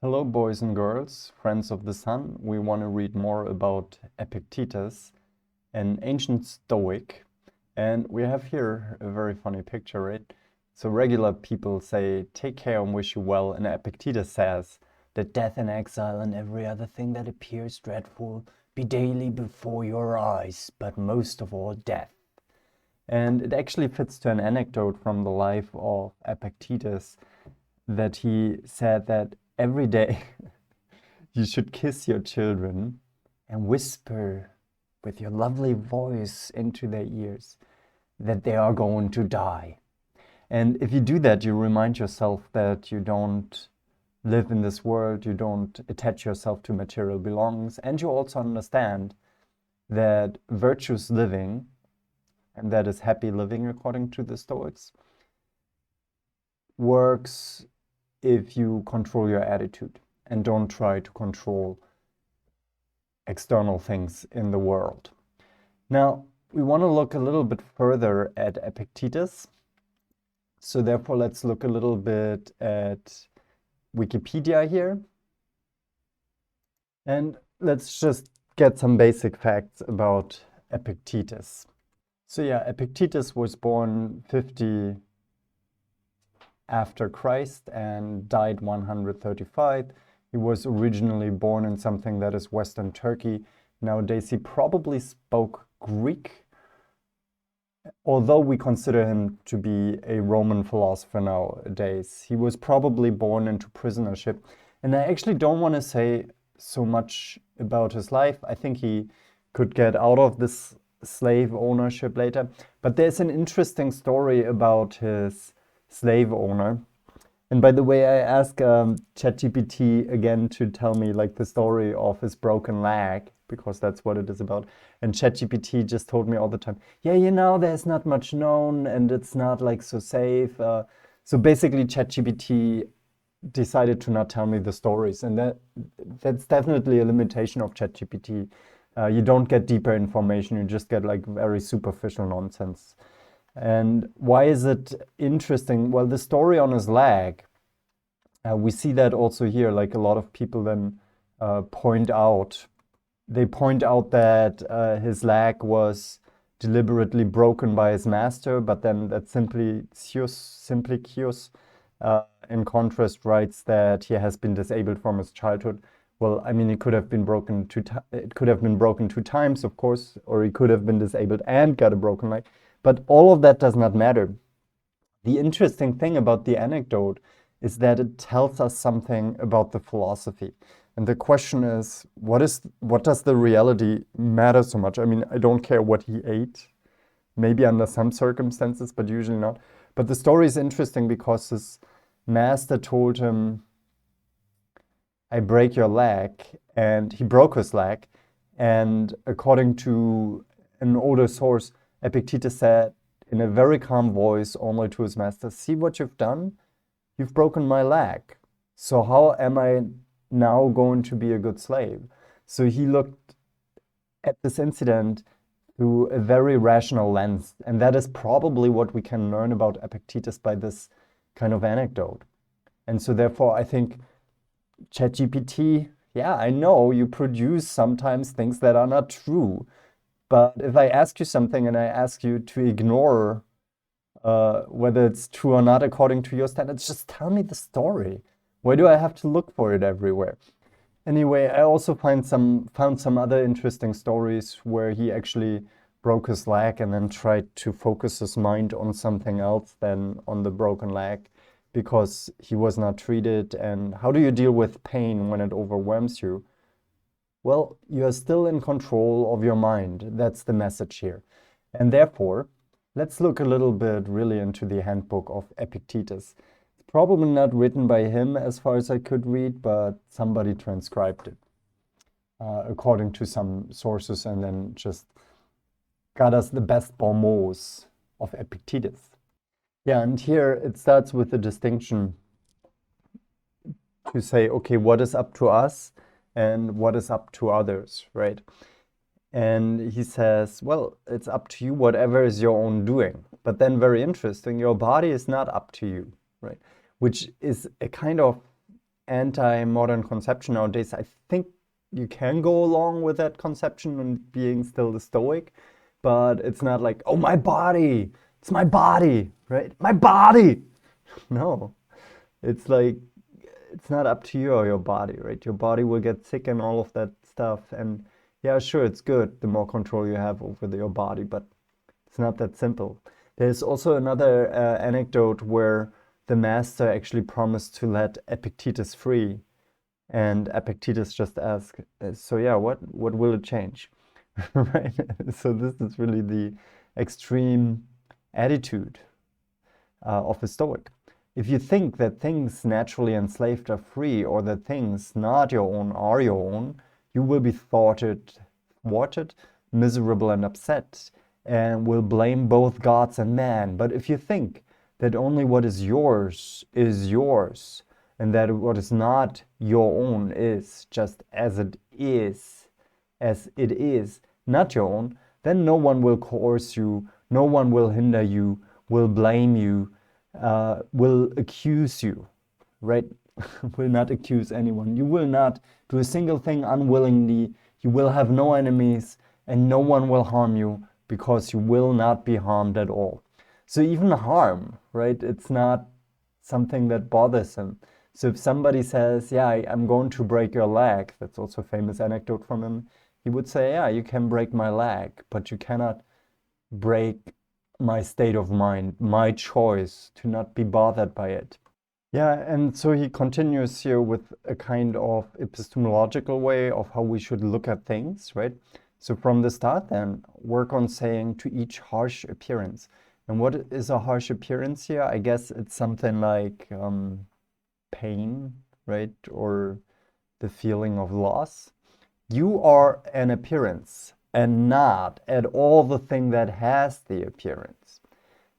Hello, boys and girls, friends of the sun. We want to read more about Epictetus, an ancient Stoic. And we have here a very funny picture, right? So regular people say, take care and wish you well. And Epictetus says that death and exile and every other thing that appears dreadful be daily before your eyes, but most of all death. And it actually fits to an anecdote from the life of Epictetus that he said that every day you should kiss your children and whisper with your lovely voice into their ears that they are going to die. And if you do that, you remind yourself that you don't live in this world, you don't attach yourself to material belongings, and you also understand that virtuous living, and that is happy living according to the Stoics, works if you control your attitude and don't try to control external things in the world. Now, we want to look a little bit further at Epictetus. So therefore, let's look a little bit at Wikipedia here. And let's just get some basic facts about Epictetus. So yeah, Epictetus was born 50 after Christ and died 135. He was originally born in something that is Western Turkey. Nowadays he probably spoke Greek, although we consider him to be a Roman philosopher nowadays. He was probably born into prisonership. And I actually don't want to say so much about his life. I think he could get out of this slave ownership later. But there's an interesting story about his slave owner. And by the way, I asked ChatGPT again to tell me like the story of his broken leg, because that's what it is about. And ChatGPT just told me all the time, yeah, there's not much known and it's not like so safe. So basically ChatGPT decided to not tell me the stories. And that's definitely a limitation of ChatGPT. You don't get deeper information, you just get like very superficial nonsense. And why is it interesting? Well, the story on his leg, we see that also here, like a lot of people then point out that his leg was deliberately broken by his master, but then that Simplicius, in contrast, writes that he has been disabled from his childhood. Well, I mean, it could have been broken two times, of course, or he could have been disabled and got a broken leg. But all of that does not matter. The interesting thing about the anecdote is that it tells us something about the philosophy. And the question is, what does the reality matter so much? I mean, I don't care what he ate, maybe under some circumstances, but usually not. But the story is interesting because his master told him, I break your leg, and he broke his leg. And according to an older source, Epictetus said in a very calm voice only to his master, see what you've done? You've broken my leg. So how am I now going to be a good slave? So he looked at this incident through a very rational lens. And that is probably what we can learn about Epictetus by this kind of anecdote. And so therefore, I think ChatGPT, yeah, I know you produce sometimes things that are not true. But if I ask you something and I ask you to ignore whether it's true or not according to your standards, just tell me the story. Why do I have to look for it everywhere? Anyway, I also found some other interesting stories where he actually broke his leg and then tried to focus his mind on something else than on the broken leg because he was not treated. And how do you deal with pain when it overwhelms you? Well, you are still in control of your mind. That's the message here. And therefore, let's look a little bit really into the Handbook of Epictetus. It's probably not written by him as far as I could read, but somebody transcribed it according to some sources and then just got us the best bon mots of Epictetus. Yeah, and here it starts with the distinction to say, okay, what is up to us and what is up to others, right? And he says, well, it's up to you, whatever is your own doing. But then very interesting, your body is not up to you, right? Which is a kind of anti-modern conception nowadays. I think you can go along with that conception and being still the Stoic, but it's not like, oh, my body, it's my body, right? My body. No, it's like, it's not up to you or your body, right? Your body will get sick and all of that stuff. And yeah, sure, it's good the more control you have over your body, but it's not that simple. There's also another anecdote where the master actually promised to let Epictetus free. And Epictetus just asked, so yeah, what will it change? Right? So this is really the extreme attitude of a Stoic. If you think that things naturally enslaved are free, or that things not your own are your own, you will be thwarted, miserable, and upset, and will blame both gods and man. But if you think that only what is yours, and that what is not your own is just as it is, not your own, then no one will coerce you, no one will hinder you, will blame you, will accuse you, right? Will not accuse anyone. You will not do a single thing unwillingly. You will have no enemies, and no one will harm you, because you will not be harmed at all. So even harm, right? It's not something that bothers him. So if somebody says, yeah, I'm going to break your leg, that's also a famous anecdote from him, he would say, yeah, you can break my leg, but you cannot break my state of mind, my choice to not be bothered by it. Yeah, and so he continues here with a kind of epistemological way of how we should look at things, right? So from the start then, work on saying to each harsh appearance. And what is a harsh appearance here? I guess it's something like pain, right? Or the feeling of loss. You are an appearance and not at all the thing that has the appearance.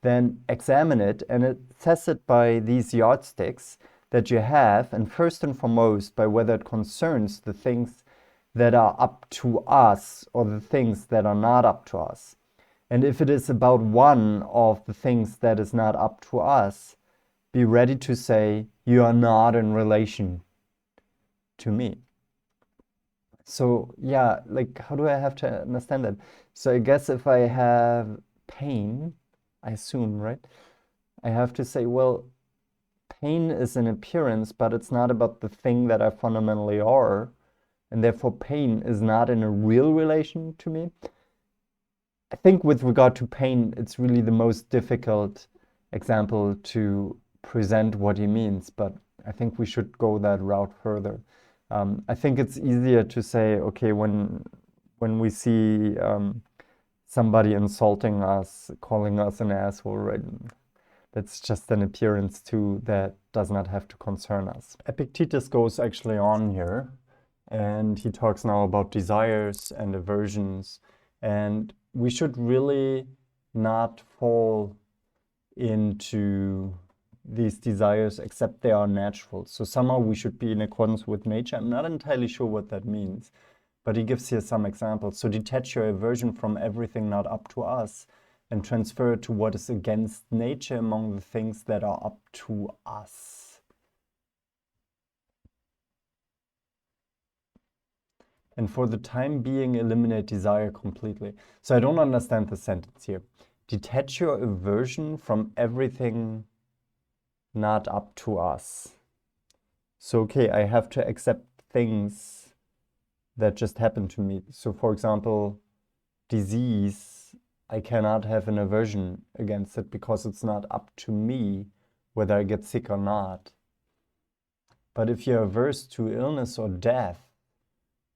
Then examine it and assess it by these yardsticks that you have, and first and foremost by whether it concerns the things that are up to us or the things that are not up to us. And if it is about one of the things that is not up to us, be ready to say, you are not in relation to me. So yeah, like, how do I have to understand that? So I guess if I have pain, I assume, right? I have to say, well, pain is an appearance, but it's not about the thing that I fundamentally are. And therefore pain is not in a real relation to me. I think with regard to pain, it's really the most difficult example to present what he means, but I think we should go that route further. I think it's easier to say, okay, when we see somebody insulting us, calling us an asshole, right? That's just an appearance too that does not have to concern us. Epictetus goes actually on here, and he talks now about desires and aversions, and we should really not fall into these desires except they are natural. So somehow we should be in accordance with nature. I'm not entirely sure what that means, but he gives here some examples. So detach your aversion from everything not up to us and transfer it to what is against nature among the things that are up to us. And for the time being, eliminate desire completely. So I don't understand the sentence here. Detach your aversion from everything not up to us. So, okay, I have to accept things that just happen to me. So, for example, disease, I cannot have an aversion against it because it's not up to me whether I get sick or not. But if you're averse to illness or death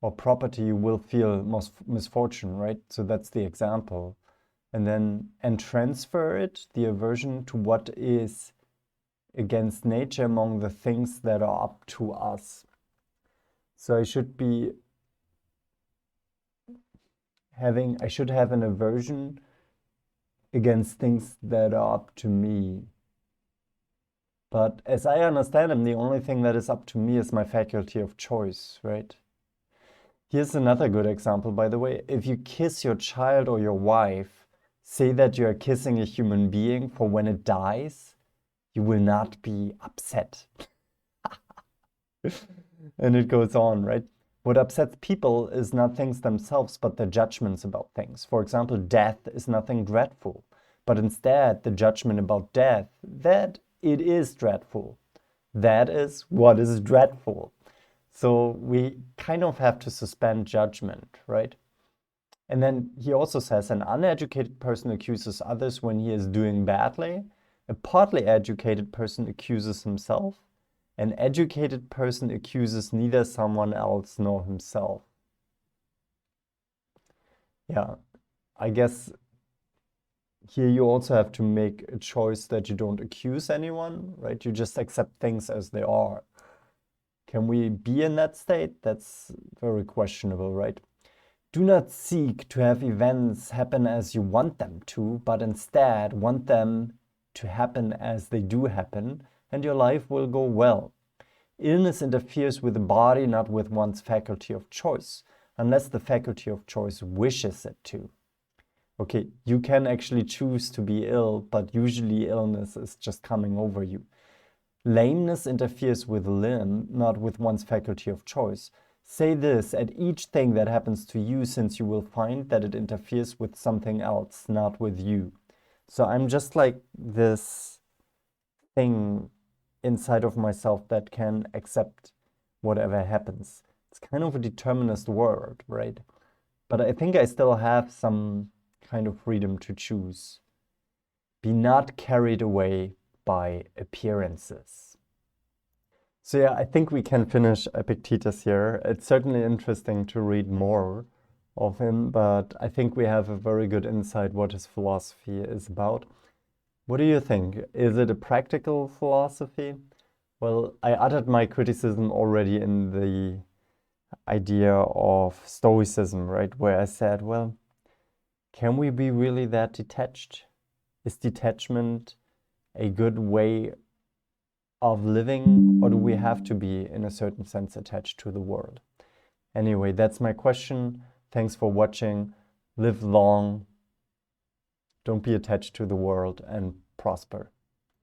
or property, you will feel misfortune, right? So that's the example. And transfer it, the aversion, to what is against nature among the things that are up to us. So I should have an aversion against things that are up to me. But as I understand them, the only thing that is up to me is my faculty of choice, right? Here's another good example, by the way. If you kiss your child or your wife, say that you're kissing a human being, for when it dies, you will not be upset. And it goes on, right? What upsets people is not things themselves, but their judgments about things. For example, death is nothing dreadful, but instead the judgment about death, that it is dreadful. That is what is dreadful. So we kind of have to suspend judgment, right? And then he also says an uneducated person accuses others when he is doing badly. A partly educated person accuses himself. An educated person accuses neither someone else nor himself. Yeah, I guess here you also have to make a choice that you don't accuse anyone, right? You just accept things as they are. Can we be in that state? That's very questionable, right? Do not seek to have events happen as you want them to, but instead want them to happen as they do happen, and your life will go well. Illness interferes with the body, not with one's faculty of choice, unless the faculty of choice wishes it to. Okay, you can actually choose to be ill, but usually illness is just coming over you. Lameness interferes with the limb, not with one's faculty of choice. Say this at each thing that happens to you, since you will find that it interferes with something else, not with you. So I'm just like this thing inside of myself that can accept whatever happens. It's kind of a determinist world, right? But I think I still have some kind of freedom to choose. Be not carried away by appearances. So yeah, I think we can finish Epictetus here. It's certainly interesting to read more of him, but I think we have a very good insight what his philosophy is about. What do you think? Is it a practical philosophy? Well, I uttered my criticism already in the idea of Stoicism, right? Where I said, well, can we be really that detached? Is detachment a good way of living, or do we have to be, in a certain sense, attached to the world? Anyway, that's my question. Thanks for watching. Live long. Don't be attached to the world, and prosper.